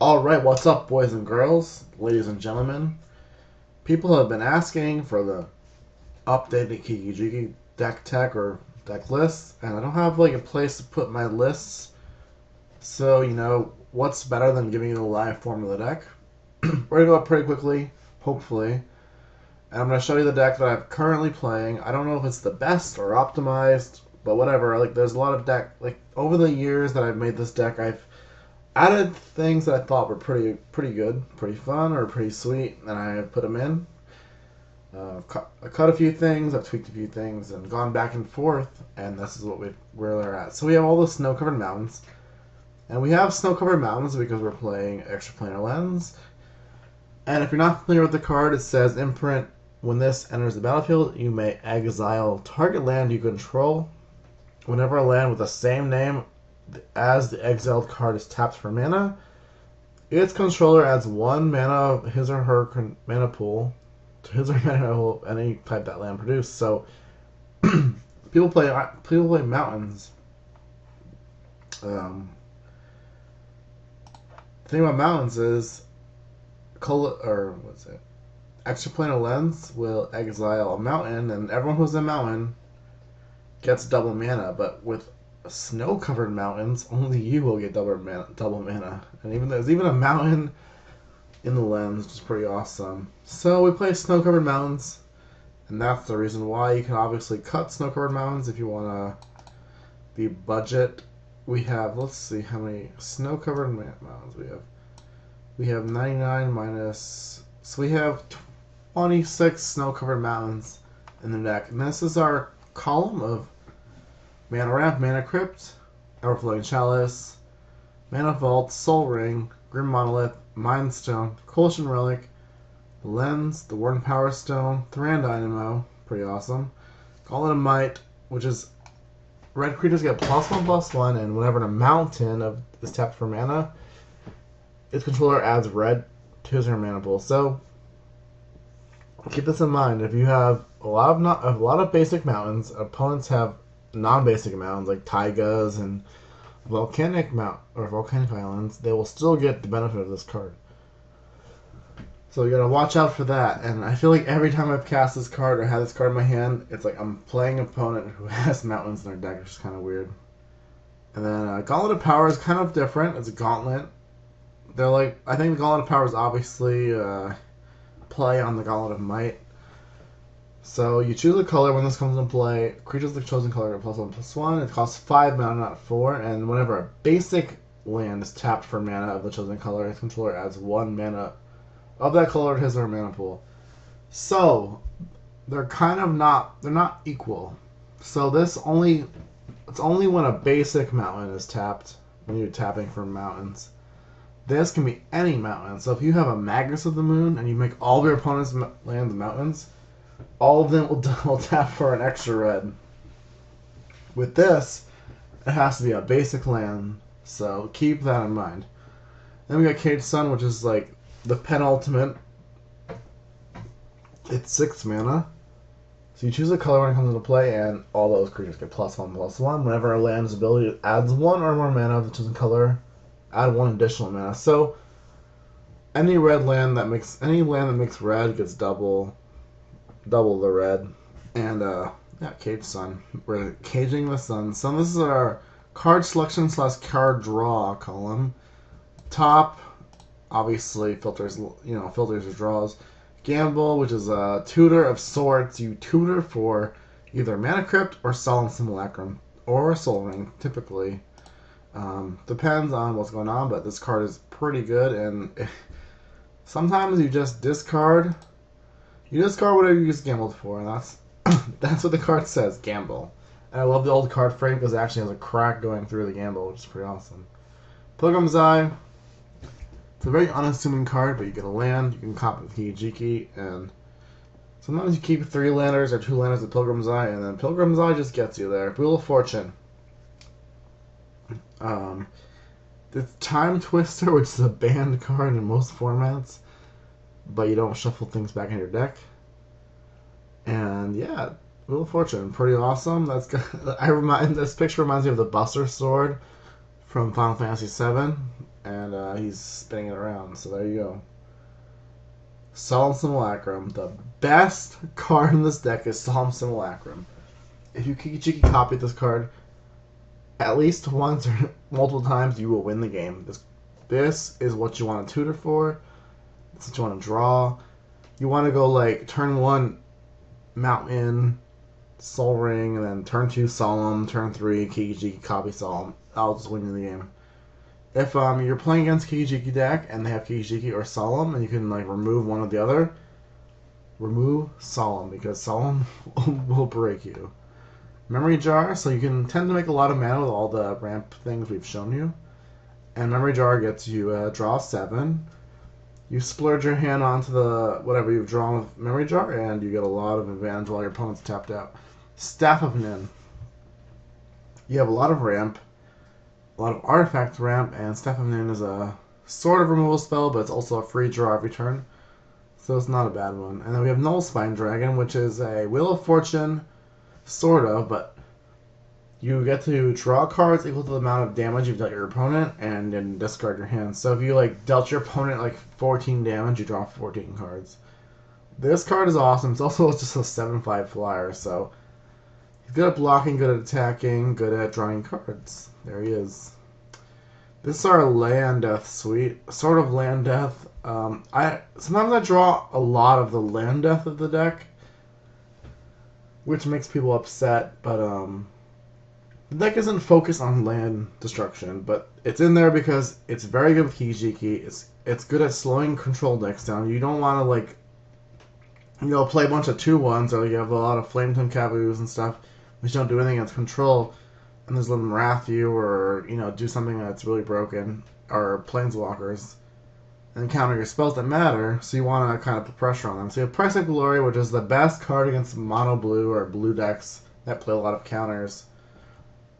Alright, what's up, boys and girls, ladies and gentlemen? People have been asking for the updated Kiki-Jiki deck tech or deck lists, and I don't have like a place to put my lists. So, what's better than giving you the live form of the deck? We're gonna go up pretty quickly, hopefully. And I'm gonna show you the deck that I'm currently playing. I don't know if it's the best or optimized, but whatever. Like, there's a lot of deck. Like, over the years that I've made this deck, I've added things that I thought were pretty good, pretty fun, or pretty sweet, and I have put them in. I cut a few things, I've tweaked a few things, and gone back and forth, and this is where they're at. So we have all the snow-covered mountains, and we have snow-covered mountains because we're playing Extraplanar Lens. And if you're not familiar with the card, it says imprint. When this enters the battlefield, you may exile target land you control. Whenever a land with the same name as the exiled card is tapped for mana, its controller adds 1 mana of his or her mana pool to his or her mana pool of any type that land produced. So people play mountains. The thing about mountains is Extraplanar Lens will exile a mountain, and everyone who's a mountain gets double mana. But with snow-covered mountains, only you will get double mana. And there's even a mountain in the lens, which is pretty awesome. So we play snow-covered mountains, and that's the reason why. You can obviously cut snow-covered mountains if you want to be budget. We have, let's see how many snow-covered mountains we have. We have 99 minus, so we have 26 snow-covered mountains in the deck. And this is our column of Mana Ramp, Mana Crypt, Overflowing Chalice, Mana Vault, Soul Ring, Grim Monolith, Mind Stone, Coalition Relic, the Lens, the Warden Power Stone, Thran Dynamo, pretty awesome, Gauntlet of Might, which is red creatures get +1/+1, and whenever a mountain is tapped for mana, its controller adds red to his or her mana pool. So keep this in mind. If you have a lot of basic mountains, opponents have non-basic mountains like taigas and volcanic islands, they will still get the benefit of this card. So you gotta watch out for that. And I feel like every time I've cast this card or had this card in my hand, it's like I'm playing an opponent who has mountains in their deck, which is kind of weird. And then Gauntlet of Power is kind of different. It's a gauntlet. I think the Gauntlet of Power is obviously play on the Gauntlet of Might. So you choose a color when this comes into play. Creatures of the chosen color get +1/+1. It costs 5 mana, not 4. And whenever a basic land is tapped for mana of the chosen color, its controller adds 1 mana of that color to his or her mana pool. So they're not equal. So it's only when a basic mountain is tapped when you're tapping for mountains. This can be any mountain. So if you have a Magus of the Moon and you make all of your opponent's lands mountains, all of them will tap for an extra red. With this, it has to be a basic land, so keep that in mind. Then we got Caged Sun, which is like the penultimate. It's 6 mana. So you choose a color when it comes into play, and all those creatures get +1/+1. Whenever a land's ability adds 1 or more mana of the chosen color, add 1 additional mana. So any land that makes red gets double the red. And Caged Sun. We're caging the sun. So this is our card selection / card draw column. Top, obviously filters or draws. Gamble, which is a tutor of sorts. You tutor for either Mana Crypt or Solemn Simulacrum or Soul Ring, typically. Depends on what's going on, but this card is pretty good, and sometimes you just discard. You discard whatever you just gambled for, and that's what the card says, gamble. And I love the old card frame because it actually has a crack going through the gamble, which is pretty awesome. Pilgrim's Eye. It's a very unassuming card, but you get a land, you can cop with Kiki-Jiki, and sometimes you keep 3 landers or 2 landers with Pilgrim's Eye, and then Pilgrim's Eye just gets you there. Wheel of Fortune. The Time Twister, which is a banned card in most formats, but you don't shuffle things back in your deck. And yeah, Wheel of Fortune, pretty awesome. This picture reminds me of the Buster Sword from Final Fantasy VII. and he's spinning it around. So there you go. Solemn Simulacrum. The best card in this deck is Solemn Simulacrum. If you Kiki-Jiki copy this card at least once or multiple times, you will win the game. This is what you want to tutor for. This is what you want to draw. You want to go like turn 1 Mountain, Soul Ring, and then turn 2 Solemn, turn 3 Kiki-Jiki, copy Solemn. I'll just win you the game. If you're playing against Kiki-Jiki deck and they have Kiki-Jiki or Solemn, and you can like remove one or the other, remove Solemn because Solemn will break you. Memory Jar, so you can tend to make a lot of mana with all the ramp things we've shown you. And Memory Jar gets you draw 7. You splurge your hand onto the whatever you've drawn with Memory Jar, and you get a lot of advantage while your opponent's tapped out. Staff of Nin. You have a lot of ramp, a lot of artifact ramp, and Staff of Nin is a sort of removal spell, but it's also a free draw every turn, so it's not a bad one. And then we have Null Spine Dragon, which is a Wheel of Fortune, sort of, but you get to draw cards equal to the amount of damage you've dealt your opponent, and then discard your hand. So if you like dealt your opponent like 14 damage, you draw 14 cards. This card is awesome. It's also just a 7/5 flyer, so he's good at blocking, good at attacking, good at drawing cards. There he is. This is our Land Death suite, sort of Land Death. Sometimes I draw a lot of the Land Death of the deck, which makes people upset, but the deck isn't focused on land destruction, but it's in there because it's very good with Kiki-Jiki. It's good at slowing control decks down. You don't want to like, play a bunch of 2/1s, or you have a lot of Flame Tongue Caboos and stuff, which don't do anything against control, and there's let them wrath you, or do something that's really broken, or Planeswalkers, and counter your spells that matter. So you want to kind of put pressure on them. So you have Price of Glory, which is the best card against mono blue or blue decks that play a lot of counters.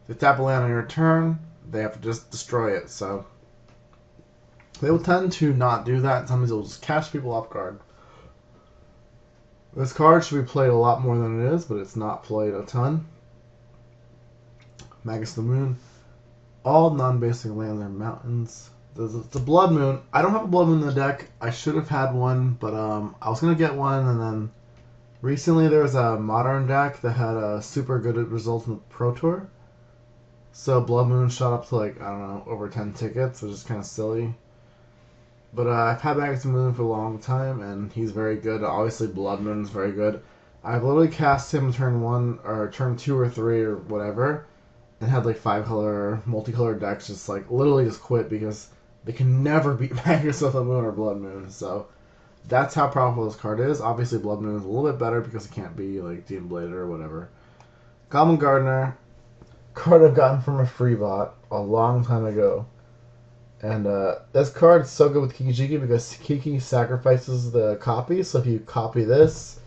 If they tap a land on your turn, they have to just destroy it. So they will tend to not do that. Sometimes it will just catch people off guard. This card should be played a lot more than it is, but it's not played a ton. Magus the Moon. All non-basic lands are mountains. The Blood Moon. I don't have a Blood Moon in the deck. I should have had one, but I was going to get one, and then recently there was a Modern deck that had a super good result in the Pro Tour. So Blood Moon shot up to like, I don't know, over 10 tickets, which is kind of silly. But I've had Magus the Moon for a long time, and he's very good. Obviously Blood Moon is very good. I've literally cast him turn 1, or turn 2 or 3 or whatever, and had like 5-color, multicolored decks just like literally just quit because they can never beat Magus with the Moon or Blood Moon. So that's how powerful this card is. Obviously Blood Moon is a little bit better because it can't be like Demon Bladed or whatever. Goblin Gardener. Card I've gotten from a free bot a long time ago, and this card is so good with Kiki-Jiki because Kiki sacrifices the copy. So if you copy this,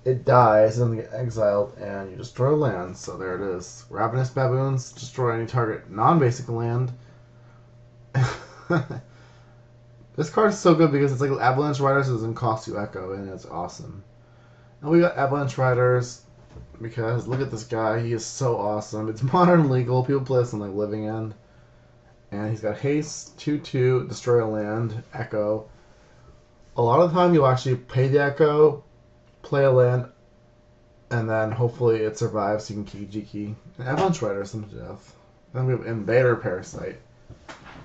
it dies and then get exiled, and you destroy land. So there it is. Ravenous Baboons destroy any target non-basic land. This card is so good because it's like Avalanche Riders doesn't cost you Echo, and it's awesome. And we got Avalanche Riders. Because look at this guy, he is so awesome. It's modern legal, people play this on like Living End. And he's got haste, 2/2, destroy a land, Echo. A lot of the time you'll actually pay the Echo, play a land, and then hopefully it survives so you can Kiki-Jiki. And Avalanche Rider some to death. Then we have Invader Parasite.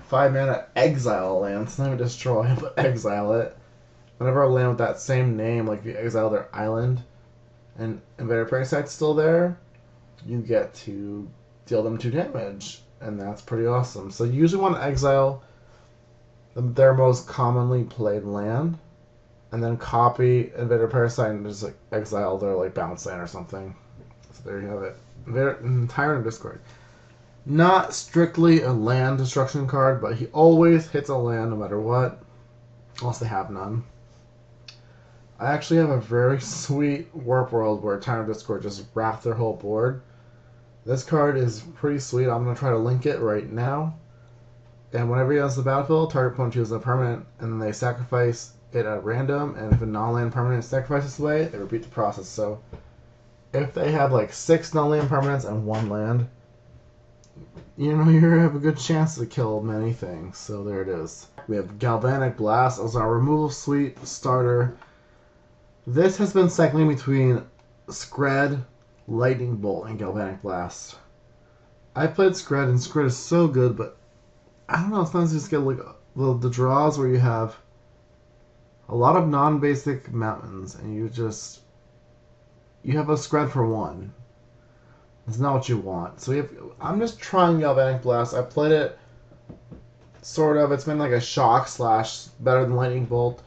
5 mana, exile a land. It's not even destroy it, but exile it. Whenever a land with that same name, like if you exile their island, and Invader Parasite's still there, you get to deal them 2 damage, and that's pretty awesome. So you usually want to exile their most commonly played land, and then copy Invader Parasite and just like exile their like bounce land or something. So there you have it. Tyrant Discord. Not strictly a land destruction card, but he always hits a land no matter what, unless they have none. I actually have a very sweet Warp World where Tyrant Discord just wrapped their whole board. This card is pretty sweet. I'm going to try to link it right now. And whenever he has the battlefield, target opponent chooses a permanent, and then they sacrifice it at random, and if a non-land permanent sacrifices away, they repeat the process. So if they have like 6 non-land permanents and 1 land, you have a good chance to kill many things. So there it is. We have Galvanic Blast as our removal suite starter. This has been cycling between Scred, Lightning Bolt, and Galvanic Blast. I played Scred, and Scred is so good, but I don't know, sometimes you just get like the draws where you have a lot of non-basic mountains, and you have a Scred for one. It's not what you want. So I'm just trying Galvanic Blast. I played it, sort of. It's been like a shock / better than Lightning Bolt.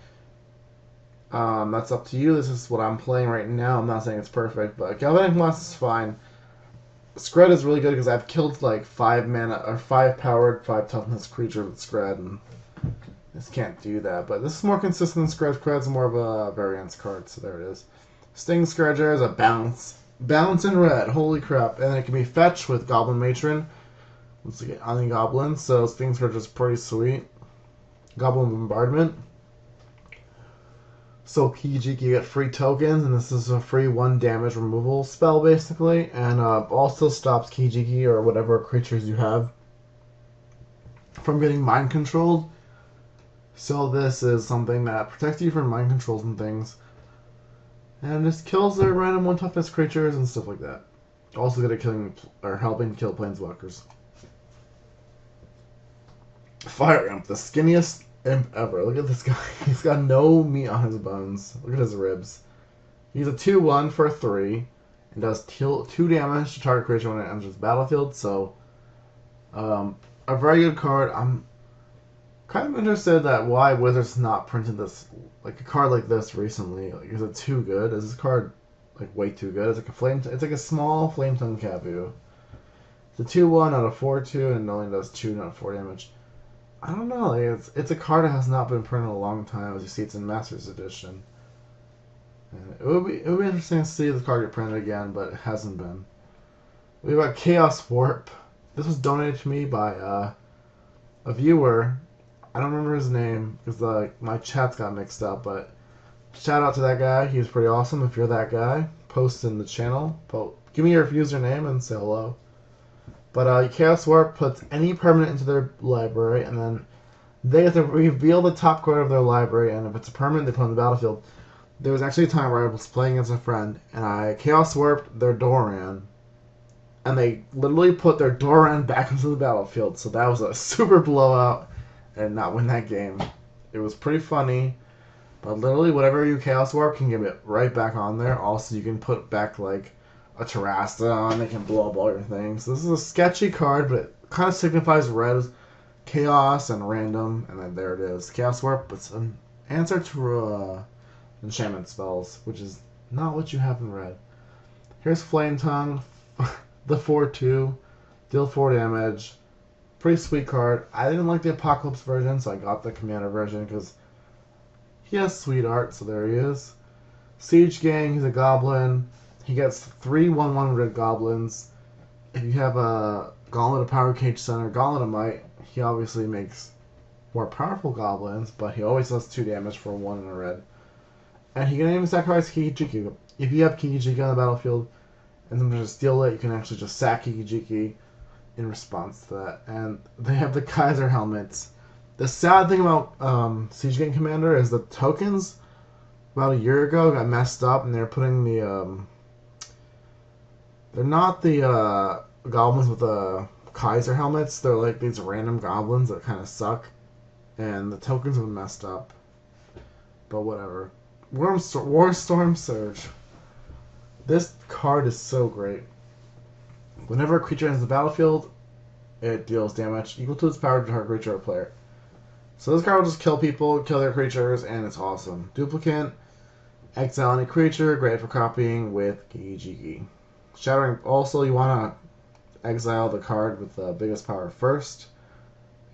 That's up to you. This is what I'm playing right now. I'm not saying it's perfect, but Galvanic Blast is fine. Scred is really good because I've killed like 5 mana or 5 powered, 5 toughness creatures with Scred, and this can't do that. But this is more consistent than Scred. Scred's more of a variance card, so there it is. Sting Scourger is a bounce. Bounce in red. Holy crap. And it can be fetched with Goblin Matron. Let's get on the Goblin, so Sting Scourger is pretty sweet. Goblin Bombardment. So Kiki-Jiki, you get free tokens, and this is a free 1 damage removal spell, basically. And also stops Kiki-Jiki or whatever creatures you have from getting mind controlled. So this is something that protects you from mind controls and things. And just kills their random 1 toughness creatures and stuff like that. Also good at killing or helping kill planeswalkers. Fire Imp, the skinniest imp ever. Look at this guy. He's got no meat on his bones. Look at his ribs. He's a 2/1 for 3 and does 2 damage to target creature when it enters the battlefield. So, a very good card. I'm kind of interested that why Wizards not printed this, like a card like this recently. Like, is it too good? Is this card like way too good? It's like a small Flame Tongue Kabu. It's a 2/1 out of 4/2 and it only does 2 out of 4 damage. I don't know. Like, it's a card that has not been printed in a long time. As you see, it's in Masters Edition. And it would be interesting to see the card get printed again, but it hasn't been. We've got Chaos Warp. This was donated to me by a viewer. I don't remember his name because my chats got mixed up, but shout out to that guy. He was pretty awesome. If you're that guy, post in the channel. Give me your username and say hello. But Chaos Warp puts any permanent into their library, and then they have to reveal the top card of their library, and if it's a permanent, they put it on the battlefield. There was actually a time where I was playing against a friend, and I Chaos Warped their Doran, and they literally put their Doran back into the battlefield, so that was a super blowout, and not win that game. It was pretty funny, but literally whatever you Chaos Warp can give it right back on there. Also, you can put back, like, a Terrasta, they can blow up all your things. This is a sketchy card, but it kind of signifies red, chaos, and random, and then there it is. Chaos Warp, it's an answer to enchantment spells, which is not what you have in red. Here's Flame Tongue, the 4/2, deal 4 damage. Pretty sweet card. I didn't like the Apocalypse version, so I got the Commander version because he has sweet art, so there he is. Siege Gang, he's a goblin. He gets 3 1/1 red goblins. If you have a Gauntlet of Power, Cage Center, Gauntlet of Might, he obviously makes more powerful goblins, but he always does 2 damage for 1 in a red. And he can even sacrifice Kiki-Jiki. If you have Kiki-Jiki on the battlefield and then just steal it, you can actually just sack Kiki-Jiki in response to that. And they have the Kaiser helmets. The sad thing about Siege Gang Commander is the tokens about a year ago got messed up, and they're putting the they're not the goblins with the Kaiser helmets. They're like these random goblins that kind of suck, and the tokens have been messed up. But whatever. Warstorm Surge. This card is so great. Whenever a creature enters the battlefield, it deals damage equal to its power to target creature or player. So this card will just kill people, kill their creatures, and it's awesome. Duplicate, exile any creature, great for copying with Kiki-Jiki. Shattering, also you want to exile the card with the biggest power first,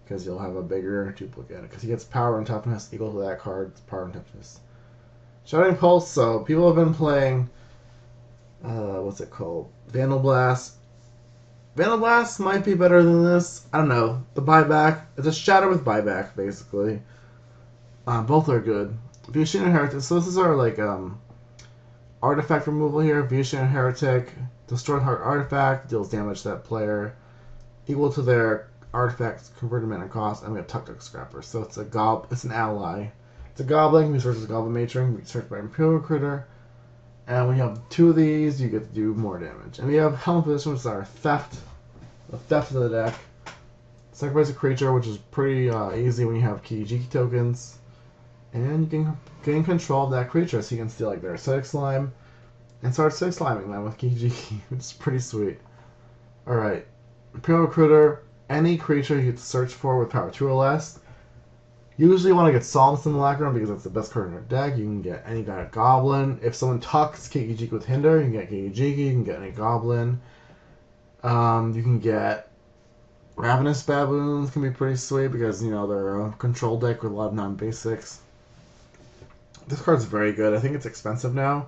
because you'll have a bigger duplicate. Because he gets power and toughness equal to that card's power and toughness. Shattering Pulse, so people have been playing, what's it called? Vandal Blast. Vandal Blast might be better than this. I don't know. The buyback. It's a shatter with buyback, basically. Both are good. Vision and Heretic. So this is our, like, artifact removal here. Vision and Heretic. Destroy target artifact. Deals damage to that player. equal to their artifacts converted mana cost, and we have Tuk-Tuk Scrapper. So it's it's an ally. It's a goblin, we search as Goblin Matron, we search by Imperial Recruiter, and when you have 2 of these, you get to do more damage. And we have Helm Position, which is our theft, the theft of the deck. Sacrifice a creature, which is pretty easy when you have Kiki-Jiki tokens. And you can gain control of that creature, so you can steal like their acidic slime and start acidic sliming them with Kiki-Jiki, which is pretty sweet. Alright, Imperial Recruiter, any creature you get to search for with power 2 or less. Usually you want to get Psalmist in the background because that's the best card in your deck. You can get any kind of goblin. If someone tucks Kiki-Jiki with Hinder, you can get Kiki-Jiki, you can get any goblin. You can get Ravenous Baboons, can be pretty sweet because, you know, they're a control deck with a lot of non-basics. This card's very good. I think it's expensive now.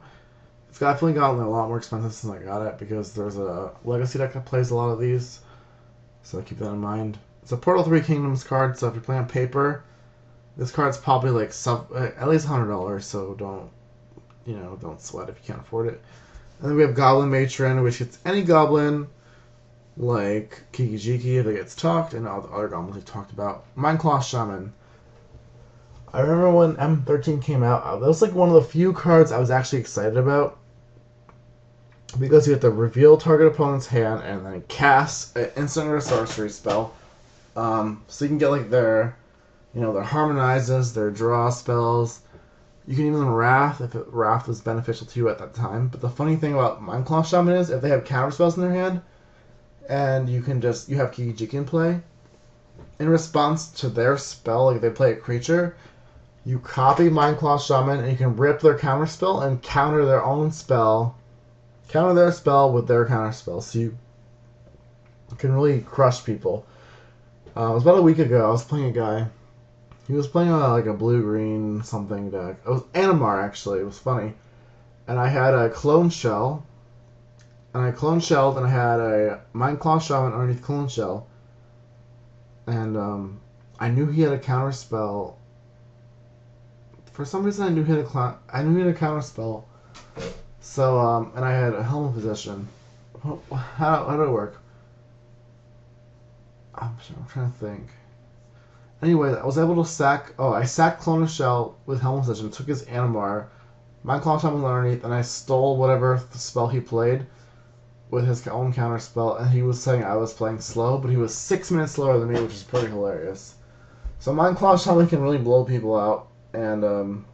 It's definitely gotten a lot more expensive since I got it because there's a Legacy deck that plays a lot of these. So keep that in mind. It's a Portal 3 Kingdoms card, so if you're playing on paper, this card's probably like at least $100, so don't sweat if you can't afford it. And then we have Goblin Matron, which gets any goblin, like Kiki-Jiki if it gets talked, and all the other goblins we've talked about. Mindclaw Shaman. I remember when M13 came out, that was like one of the few cards I was actually excited about. Because you have to reveal target opponent's hand and then cast an instant or a sorcery spell. So you can get like their harmonizes, their draw spells. You can even Wrath if Wrath was beneficial to you at that time. But the funny thing about Mindclaw Shaman is if they have counter spells in their hand, and you have Kiki-Jiki in play, in response to their spell, like if they play a creature, you copy Mindclaw Shaman and you can rip their counter spell and counter their own spell. Counter their spell with their counter spell, so you can really crush people. It was about a week ago. I was playing a guy. He was playing like a blue-green something deck. It was Animar, actually. It was funny. And I had a Clone Shell. And I Clone Shelled, and I had a Mindclaw Shaman underneath Clone Shell. And I knew he had a counter spell. For some reason, I knew he had a counter spell. So, and I had a Helm of Possession. How did it work? I'm trying to think. Anyway, I was able to sack... Oh, I sacked Clone Shell with Helm of Possession, took his Animar, Mindclaw Shaman was underneath, and I stole whatever spell he played with his own counter spell, and he was saying I was playing slow, but he was 6 minutes slower than me, which is pretty hilarious. So Mindclaw Shaman can really blow people out, and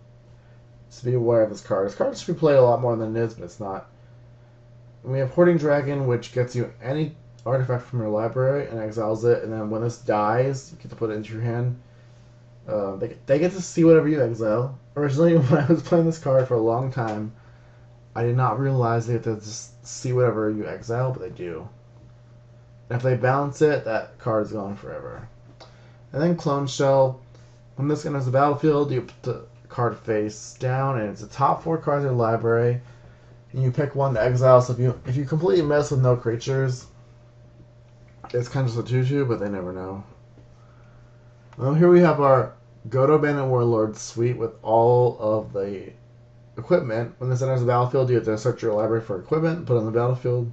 just be aware of this card. This card should be played a lot more than it is, but it's not. And we have Hoarding Dragon, which gets you any artifact from your library and exiles it, and then when this dies, you get to put it into your hand. They get to see whatever you exile. Originally, when I was playing this card for a long time, I did not realize they have to just see whatever you exile, but they do. And if they balance it, that card is gone forever. And then Clone Shell. When this enters the battlefield, you put the card face down, and it's the top 4 cards in your library, and you pick one to exile. So if you completely mess with no creatures, it's kind of just a 2/2, but they never know. Well, here we have our Godo Bandit Warlord suite with all of the equipment. When this enters the battlefield, you have to search your library for equipment, put it on the battlefield.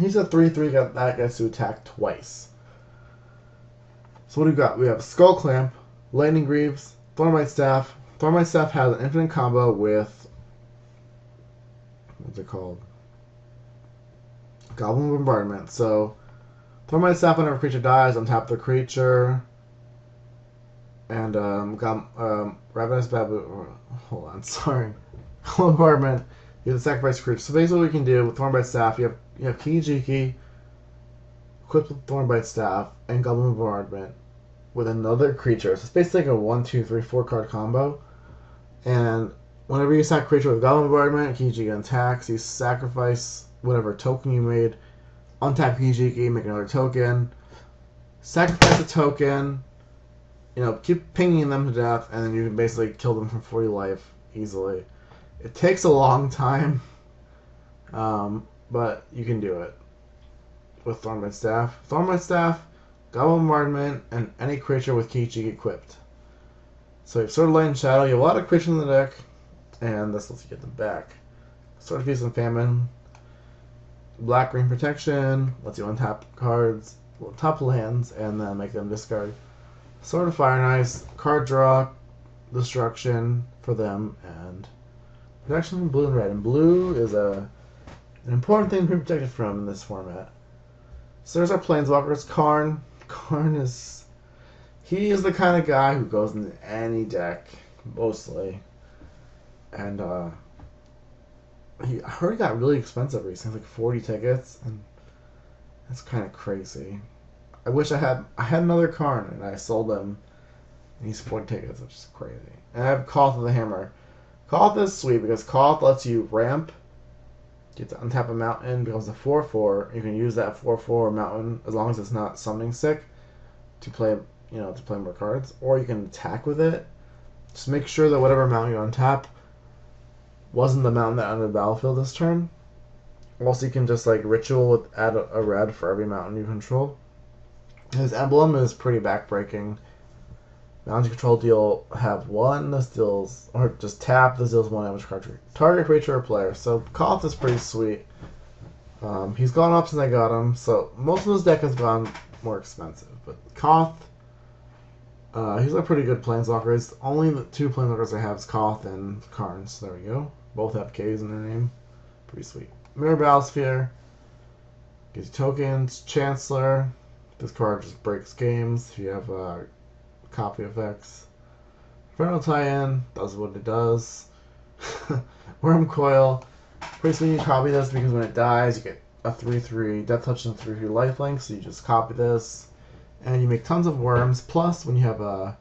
He's a 3/3 that gets to attack twice. So what do we got? We have Skull Clamp, Lightning Greaves, Thornbite Staff. Thornbite Staff has an infinite combo with... what's it called? Goblin Bombardment. So, Thornbite Staff, whenever a creature dies, untap the creature. And, Ravenous Baboon... hold on, sorry. Bombardment. You have to sacrifice a creature. So basically what we can do with Thornbite Staff, you have Kiki-Jiki, equipped with Thornbite Staff, and Goblin Bombardment with another creature. So it's basically like a 1, 2, 3, 4 card combo. And whenever you sack a creature with Goblin Bombardment, Kiki-Jiki attacks, you sacrifice whatever token you made, untap Kiki-Jiki, make another token, sacrifice a token, keep pinging them to death, and then you can basically kill them from 40 life easily. It takes a long time, but you can do it with Thornbite Staff. Thornbite Staff, Goblin Bombardment, and any creature with Kiki-Jiki equipped. So you have Sword of Light and Shadow, you have a lot of creatures in the deck, and this lets you get them back. Sword of Feast and Famine. Black-green protection lets you untap cards, top lands, and then make them discard. Sword of Fire and Ice, card draw, destruction for them, and protection in blue and red. And blue is an important thing to be protected from in this format. So there's our Planeswalkers. Karn. Karn is... He is the kind of guy who goes into any deck, mostly. And, I heard he got really expensive recently, like 40 tickets, and that's kind of crazy. I wish I had another Karn, and I sold him, and he's 40 tickets, which is crazy. And I have Koth of the Hammer. Koth is sweet because Koth lets you ramp, get to untap a mountain, becomes a 4/4. You can use that 4/4 mountain as long as it's not summoning sick to play, to play more cards, or you can attack with it. Just make sure that whatever mountain you untap wasn't the mountain that entered the battlefield this turn. Also, you can just ritual with add a red for every mountain you control. His emblem is pretty backbreaking. Mountains you control deal have 1. This deals, or just tap. This deals 1 damage card to target creature or player. So Koth is pretty sweet. He's gone up since I got him. So most of his deck has gone more expensive. But Koth, he's a pretty good planeswalker. It's only the 2 planeswalkers I have is Koth and Karn. So there we go. Both have K's in their name. Pretty sweet. Mirror Battlesphere. Gives you tokens. Chancellor. This card just breaks games. If you have copy effects. Infernal Tie-In does what it does. Worm Coil. Pretty sweet. You copy this because when it dies, you get a 3/3 Death Touch and a 3/3 lifelink. So you just copy this. And you make tons of worms. Plus, when you have a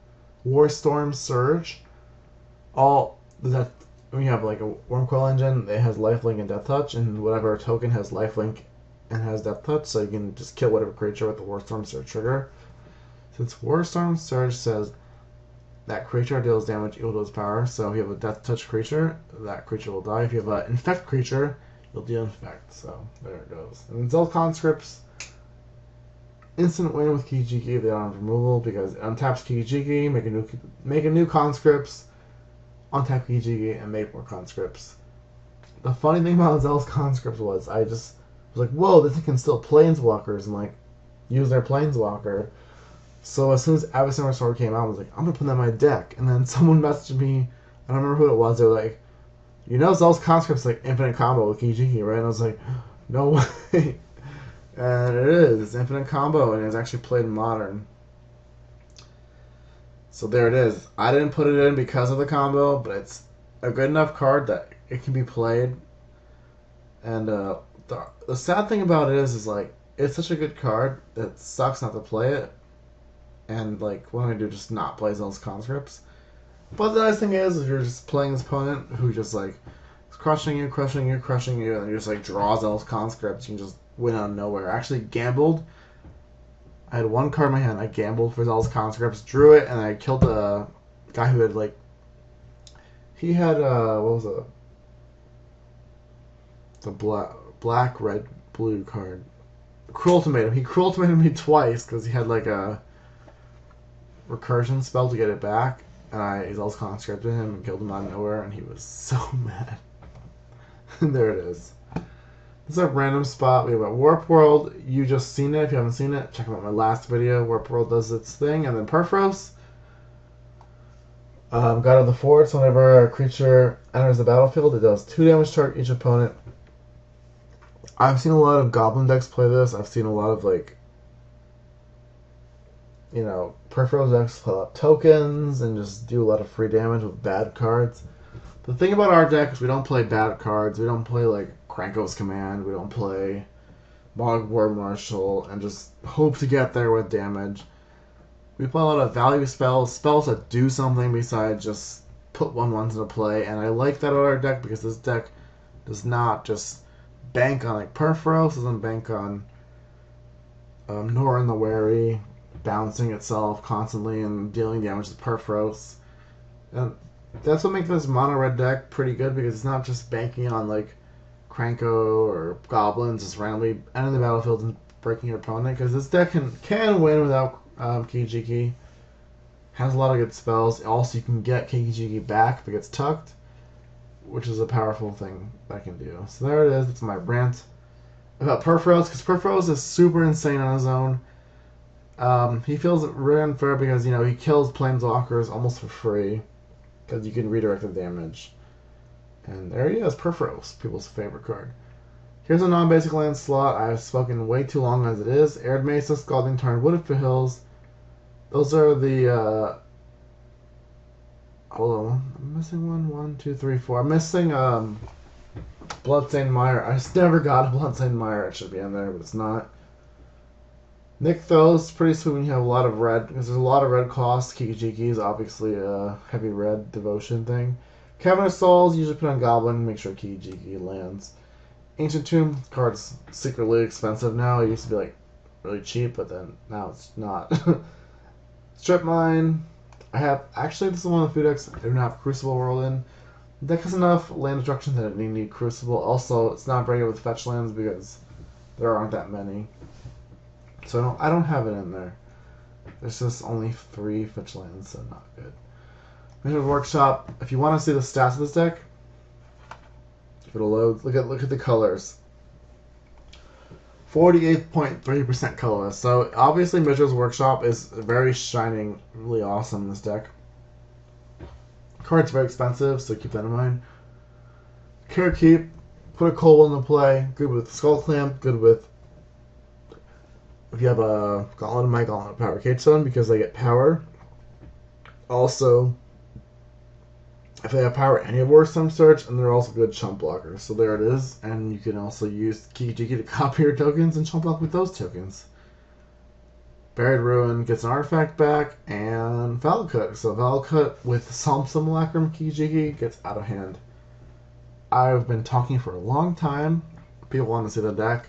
Warstorm Surge, when you have a Worm Coil engine, it has lifelink and Death Touch, and whatever token has lifelink and has Death Touch, so you can just kill whatever creature with the Warstorm Surge trigger. Since Warstorm Surge says that creature deals damage equal to its power, so if you have a Death Touch creature, that creature will die. If you have an Infect creature, you'll deal Infect. So there it goes. And Zealous Conscripts, instant win with Kiki-Jiki if they don't have removal, because it untaps Kiki-Jiki, make a new Conscripts, untap Kiki-Jiki, and make more Conscripts. The funny thing about Zealous Conscripts was I just was like, whoa, this thing can still Planeswalkers and use their Planeswalker. So as soon as Adversary Sword came out, I was like, I'm gonna put that in my deck. And then someone messaged me, I don't remember who it was. They were like, Zealous Conscripts infinite combo with Kiki-Jiki, right? And I was like, no way. And it is. It's infinite combo, and it's actually played in Modern. So there it is. I didn't put it in because of the combo, but it's a good enough card that it can be played. And the sad thing about it is it's such a good card that it sucks not to play it. And what am I gonna do? Just not play Zealous Conscripts? But the nice thing is, if you're just playing this opponent who just is crushing you, and you just draw Zealous Conscripts, you can just win out of nowhere. I actually gambled. I had 1 card in my hand. I gambled for Zealous Conscripts, drew it, and I killed a guy who had he had what was it? The black, red, blue card. Cruel Ultimatum. He Cruel Ultimated me twice because he had a recursion spell to get it back, and I Zealous Conscripted him and killed him out of nowhere, and he was so mad. And there it is. This is a random spot. We have a Warp World. You just seen it. If you haven't seen it, check out my last video. Warp World does its thing, and then Perforos. God of the Forest. Whenever a creature enters the battlefield, it does 2 damage to each opponent. I've seen a lot of Goblin decks play this. I've seen a lot of Peripheral decks play up tokens and just do a lot of free damage with bad cards. The thing about our deck is we don't play bad cards. We don't play Kranko's Command. We don't play Mogg War Marshal and just hope to get there with damage. We play a lot of value spells that do something besides just put 1/1s into play. And I like that about our deck because this deck does not just bank on Perforos, doesn't bank on Norin the Wary bouncing itself constantly and dealing damage with Perforos. And that's what makes this mono red deck pretty good because it's not just banking on Kranko or Goblins just randomly entering the battlefield and breaking your opponent, because this deck can win without Kiki-Jiki. Has a lot of good spells. Also, you can get Kiki-Jiki back if it gets tucked, which is a powerful thing that I can do. So there it is. It's my rant. about Perforos, because Perforos is super insane on his own. He feels really unfair because, you know, he kills planeswalkers almost for free because you can redirect the damage. And there he is, Perforos, people's favorite card. Here's a non-basic land slot. I've spoken way too long as it is. Arid Mesa, Scalding Tarn, Wooded Hills. Those are the, hold on, I'm missing one. 1, 2, 3, 4. I'm missing, Bloodstained Mire. I just never got a Bloodstained Mire. It should be in there, but it's not. Nykthos, pretty sweet when you have a lot of red, because there's a lot of red cost. Kiki-Jiki is obviously a heavy red devotion thing. Cavern Souls, usually put on Goblin, make sure Kiki-Jiki lands. Ancient Tomb card's secretly expensive now. It used to be like really cheap, but then now it's not. Strip Mine. I have actually this is one of the food decks I don't have Crucible World in. The deck has enough land destruction that it need Crucible. Also, it's not very good with fetch lands because there aren't that many. So I don't have it in there. There's just only 3 fetch lands, so not good. Wizard Workshop. If you want to see the stats of this deck, if it'll load, look at the colors. 48.3% colorless. So obviously Wizard's Workshop is very shining, really awesome in this deck. Card's very expensive, so keep that in mind. Care Keep, put a Kobold into play. Good with Skull Clamp, good with if you have a Gauntlet of Might, Gauntlet of Power, Cage Stone, because they get power. Also, if they have power, any of Warstone Search, and they're also good chump blockers. So there it is, and you can also use Kiki-Jiki to copy your tokens and chump block with those tokens. Buried Ruin gets an artifact back, and Valakut. So Valakut with Psalm Simulacrum Kiki-Jiki gets out of hand. I've been talking for a long time. People want to see the deck.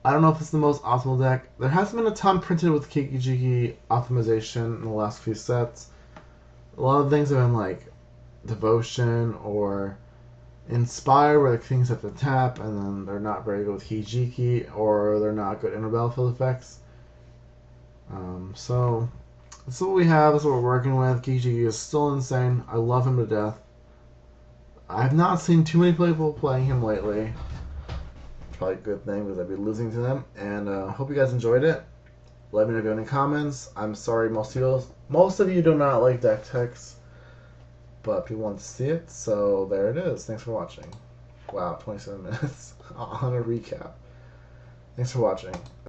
I don't know if it's the most optimal deck. There hasn't been a ton printed with Kiki-Jiki optimization in the last few sets. A lot of things have been like Devotion or Inspire, where the things have to tap, and then they're not very good with Kiki-Jiki, or they're not good inner battlefield effects. So that's what we have. That's what we're working with. Kiki-Jiki is still insane. I love him to death. I've not seen too many people playing him lately. Probably a good thing because I'd be losing to them. And hope you guys enjoyed it. Let me know if you have any comments. I'm sorry most of you do not like deck text, but people want to see it, so there it is. Thanks for watching. Wow, 27 minutes on a recap. Thanks for watching.